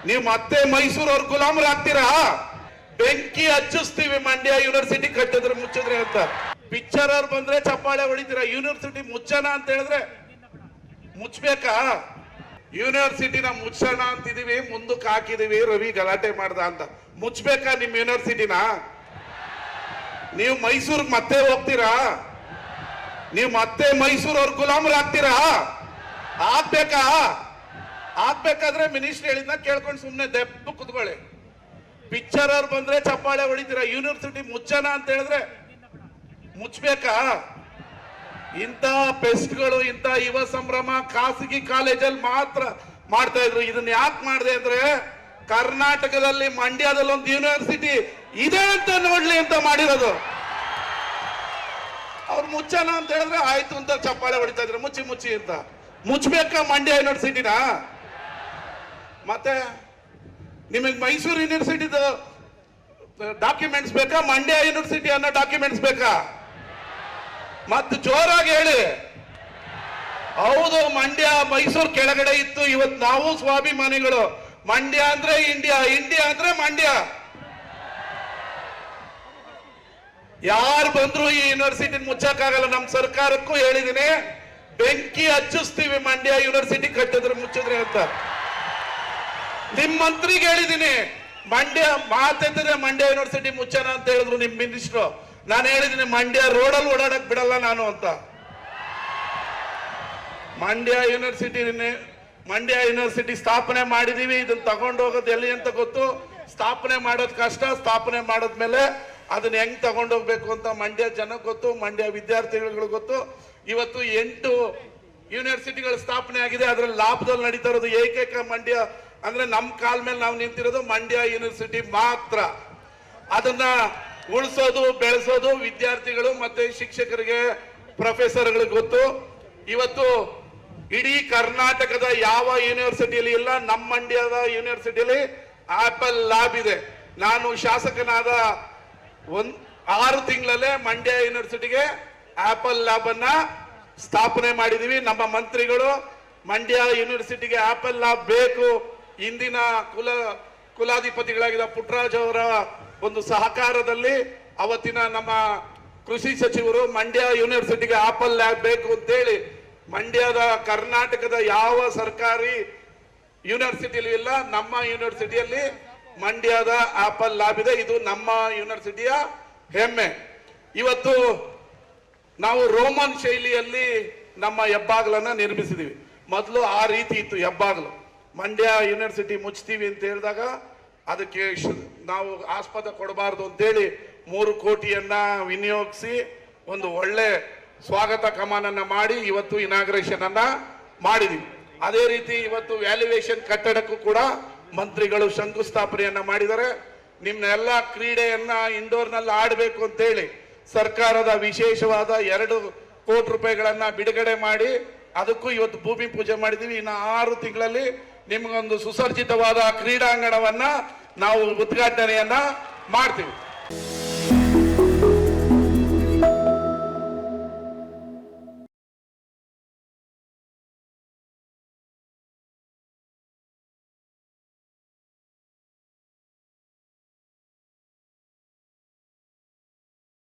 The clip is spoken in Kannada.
ನೀವು ಮತ್ತೆ ಮೈಸೂರವ್ರ ಗುಲಾಮರಾಗ್ತೀರಾ? ಬೆಂಕಿ ಹಚ್ಚಿಸ್ತೀವಿ ಮಂಡ್ಯ ಯೂನಿವರ್ಸಿಟಿ ಕಟ್ಟಿದ್ರೆ ಮುಚ್ಚಿದ್ರೆ ಅಂತ. ಪಿಕ್ಚರ್ ಅವ್ರು ಬಂದ್ರೆ ಚಪ್ಪಾಳೆ ಹೊಡಿತೀರಾ. ಯೂನಿವರ್ಸಿಟಿ ಮುಚ್ಚೋಣ ಅಂತ ಹೇಳಿದ್ರೆ ಮುಚ್ಚಬೇಕಾ? ಯೂನಿವರ್ಸಿಟಿನ ಮುಚ್ಚೋಣ ಅಂತಿದೀವಿ, ಮುಂದಕ್ಕೆ ಹಾಕಿದೀವಿ. ರವಿ ಗಲಾಟೆ ಮಾಡ್ದ ಅಂತ ಮುಚ್ಚಬೇಕಾ ನಿಮ್ ಯೂನಿವರ್ಸಿಟಿನ? ನೀವು ಮೈಸೂರಿಗೆ ಮತ್ತೆ ಹೋಗ್ತೀರಾ? ನೀವು ಮತ್ತೆ ಮೈಸೂರವ್ರ ಗುಲಾಮರಾಗ್ತೀರಾ? ಆಗ್ಬೇಕಾ? ಆಗ್ಬೇಕಾದ್ರೆ ಮಿನಿಸ್ಟರ್ ಹೇಳಿದ್ನ ಕೇಳ್ಕೊಂಡು ಸುಮ್ನೆ ದೆಪ್ಪು ಕುತ್ಕೊಳ್ಳಿ. ಪಿಕ್ಚರ್ ಅವ್ರು ಬಂದ್ರೆ ಚಪ್ಪಾಳೆ ಹೊಡಿತೀರಾ. ಯೂನಿವರ್ಸಿಟಿ ಮುಚ್ಚೋಣ ಅಂತ ಹೇಳಿದ್ರೆ ಮುಚ್ಚಬೇಕಾ? ಇಂಥ ಪೆಸ್ಟ್ಗಳು, ಇಂಥ ಯುವ ಸಂಭ್ರಮ ಖಾಸಗಿ ಕಾಲೇಜಲ್ಲಿ ಮಾತ್ರ ಮಾಡ್ತಾ ಇದ್ರು. ಇದನ್ನ ಯಾಕೆ ಮಾಡಿದೆ ಅಂದ್ರೆ ಕರ್ನಾಟಕದಲ್ಲಿ ಮಂಡ್ಯದಲ್ಲಿ ಒಂದು ಯೂನಿವರ್ಸಿಟಿ ಇದೆ ಅಂತ ನೋಡ್ಲಿ ಅಂತ ಮಾಡಿರೋದು. ಅವ್ರು ಮುಚ್ಚೋಣ ಅಂತ ಹೇಳಿದ್ರೆ ಆಯ್ತು ಅಂತ ಚಪ್ಪಾಳೆ ಹೊಡಿತಾ ಇದ್ರು, ಮುಚ್ಚಿ ಮುಚ್ಚಿ ಅಂತ. ಮುಚ್ಚಬೇಕಾ ಮಂಡ್ಯ ಯೂನಿವರ್ಸಿಟಿನ? ಮತ್ತೆ ನಿಮಗೆ ಮೈಸೂರು ಯೂನಿವರ್ಸಿಟಿದು ಡಾಕ್ಯುಮೆಂಟ್ಸ್ ಬೇಕಾ? ಮಂಡ್ಯ ಯೂನಿವರ್ಸಿಟಿ ಅನ್ನೋ ಡಾಕ್ಯುಮೆಂಟ್ಸ್ ಬೇಕಾ? ಮತ್ತೆ ಜೋರಾಗಿ ಹೇಳಿ. ಹೌದು, ಮಂಡ್ಯ ಮೈಸೂರು ಕೆಳಗಡೆ ಇತ್ತು. ಇವತ್ತು ನಾವು ಸ್ವಾಭಿಮಾನಿಗಳು. ಮಂಡ್ಯ ಅಂದ್ರೆ ಇಂಡಿಯಾ, ಇಂಡಿಯಾ ಅಂದ್ರೆ ಮಂಡ್ಯ. ಯಾರು ಬಂದ್ರು ಈ ಯೂನಿವರ್ಸಿಟಿ ಮುಚ್ಚಕ್ಕಾಗಲ್ಲ. ನಮ್ಮ ಸರ್ಕಾರಕ್ಕೂ ಹೇಳಿದೀನಿ, ಬೆಂಕಿ ಹಚ್ಚಿಸ್ತೀವಿ ಮಂಡ್ಯ ಯೂನಿವರ್ಸಿಟಿ ಕಟ್ಟಿದ್ರೆ ಮುಚ್ಚಿದ್ರೆ ಅಂತ. ನಿಮ್ ಮಂತ್ರಿಗೆ ಹೇಳಿದೀನಿ, ಮಂಡ್ಯ ಮಾತೆತ್ತಿದ್ರೆ ಮಂಡ್ಯ ಯೂನಿವರ್ಸಿಟಿ ಮುಚ್ಚೋಣ ಅಂತ ಹೇಳಿದ್ರು ನಿಮ್ ಮಿನಿಸ್ಟ್ರು. ನಾನು ಹೇಳಿದೀನಿ ಮಂಡ್ಯ ರೋಡಲ್ಲಿ ಓಡಾಡಕ್ ಬಿಡಲ್ಲ ನಾನು ಅಂತ. ಮಂಡ್ಯ ಯೂನಿವರ್ಸಿಟಿ ಸ್ಥಾಪನೆ ಮಾಡಿದೀವಿ. ಇದನ್ನ ತಗೊಂಡು ಹೋಗೋದು ಎಲ್ಲಿ ಅಂತ ಗೊತ್ತು. ಸ್ಥಾಪನೆ ಮಾಡೋದು ಕಷ್ಟ. ಸ್ಥಾಪನೆ ಮಾಡೋದ್ಮೇಲೆ ಅದನ್ನ ಹೆಂಗ್ ತಗೊಂಡೋಗ್ಬೇಕು ಅಂತ ಮಂಡ್ಯ ಜನ ಗೊತ್ತು, ಮಂಡ್ಯ ವಿದ್ಯಾರ್ಥಿಗಳು ಗೊತ್ತು. ಇವತ್ತು 8 ಯೂನಿವರ್ಸಿಟಿಗಳು ಸ್ಥಾಪನೆ ಆಗಿದೆ. ಅದ್ರಲ್ಲಿ ಲಾಭದಲ್ಲಿ ನಡೀತಾ ಇರೋದು ಏಕೈಕ ಮಂಡ್ಯ ಅಂದ್ರೆ ನಮ್ಮ ಕಾಲ ಮೇಲೆ ನಾವು ನಿಂತಿರೋದು ಮಂಡ್ಯ ಯೂನಿವರ್ಸಿಟಿ ಮಾತ್ರ. ಅದನ್ನ ಉಳಿಸೋದು, ಬೆಳೆಸೋದು ವಿದ್ಯಾರ್ಥಿಗಳು ಮತ್ತೆ ಶಿಕ್ಷಕರಿಗೆ, ಪ್ರೊಫೆಸರ್ಗಳಿಗೆ ಗೊತ್ತು. ಇವತ್ತು ಇಡೀ ಕರ್ನಾಟಕದ ಯಾವ ಯೂನಿವರ್ಸಿಟಿಯಲ್ಲಿ ಇಲ್ಲ, ನಮ್ಮ ಮಂಡ್ಯದ ಯೂನಿವರ್ಸಿಟಿಯಲ್ಲಿ ಆಪಲ್ ಲ್ಯಾಬ್ ಇದೆ. ನಾನು ಶಾಸಕನಾದ 6 ತಿಂಗಳಲ್ಲೇ ಮಂಡ್ಯ ಯೂನಿವರ್ಸಿಟಿಗೆ ಆಪಲ್ ಲ್ಯಾಬ್ ಅನ್ನ ಸ್ಥಾಪನೆ ಮಾಡಿದೀವಿ. ನಮ್ಮ ಮಂತ್ರಿಗಳು ಮಂಡ್ಯ ಯೂನಿವರ್ಸಿಟಿಗೆ ಆಪಲ್ ಲ್ಯಾಬ್ ಬೇಕು, ಇಂದಿನ ಕುಲಾಧಿಪತಿಗಳಾಗಿದ್ದ ಪುಟ್ಟರಾಜ್ ಅವರ ಒಂದು ಸಹಕಾರದಲ್ಲಿ ಅವತ್ತಿನ ನಮ್ಮ ಕೃಷಿ ಸಚಿವರು ಮಂಡ್ಯ ಯೂನಿವರ್ಸಿಟಿಗೆ ಆಪಲ್ ಲ್ಯಾಬ್ ಬೇಕು ಅಂತೇಳಿ ಮಂಡ್ಯದ ಕರ್ನಾಟಕದ ಯಾವ ಸರ್ಕಾರಿ ಯೂನಿವರ್ಸಿಟಿಯಲ್ಲಿ ಇಲ್ಲ, ನಮ್ಮ ಯೂನಿವರ್ಸಿಟಿಯಲ್ಲಿ ಮಂಡ್ಯದ ಆಪಲ್ ಲ್ಯಾಬ್ ಇದೆ. ಇದು ನಮ್ಮ ಯೂನಿವರ್ಸಿಟಿಯ ಹೆಮ್ಮೆ. ಇವತ್ತು ನಾವು ರೋಮನ್ ಶೈಲಿಯಲ್ಲಿ ನಮ್ಮ ಹೆಬ್ಬಾಗ್ಲನ್ನ ನಿರ್ಮಿಸಿದೀವಿ. ಮೊದಲು ಆ ರೀತಿ ಇತ್ತು ಹೆಬ್ಬಾಗ್ಲು. ಮಂಡ್ಯ ಯೂನಿವರ್ಸಿಟಿ ಮುಚ್ತೀವಿ ಅಂತ ಹೇಳಿದಾಗ ಅದಕ್ಕೆ ನಾವು ಆಸ್ಪದ ಕೊಡಬಾರ್ದು ಅಂತೇಳಿ 3 ಕೋಟಿಯನ್ನ ವಿನಿಯೋಗಿಸಿ ಒಂದು ಒಳ್ಳೆ ಸ್ವಾಗತ ಕಮಾನನ್ನ ಮಾಡಿ ಇವತ್ತು ಇನಾಗ್ರೇಷನ್ ಅನ್ನ ಮಾಡಿದೀವಿ. ಅದೇ ರೀತಿ ಇವತ್ತು ವ್ಯಾಲ್ಯೂಯೇಷನ್ ಕಟ್ಟಡಕ್ಕೂ ಕೂಡ ಮಂತ್ರಿಗಳು ಶಂಕುಸ್ಥಾಪನೆಯನ್ನ ಮಾಡಿದ್ದಾರೆ. ನಿಮ್ನೆಲ್ಲ ಕ್ರೀಡೆಯನ್ನ ಇಂಡೋರ್ನಲ್ಲಿ ಆಡಬೇಕು ಅಂತೇಳಿ ಸರ್ಕಾರದ ವಿಶೇಷವಾದ 2 ಕೋಟಿ ರೂಪಾಯಿಗಳನ್ನ ಬಿಡುಗಡೆ ಮಾಡಿ ಅದಕ್ಕೂ ಇವತ್ತು ಭೂಮಿ ಪೂಜೆ ಮಾಡಿದೀವಿ. ಇನ್ನು 6 ತಿಂಗಳಲ್ಲಿ ನಿಮ್ಗೊಂದು ಸುಸರ್ಜಿತವಾದ ಕ್ರೀಡಾಂಗಣವನ್ನ ನಾವು ಉದ್ಘಾಟನೆಯನ್ನ ಮಾಡ್ತೀವಿ.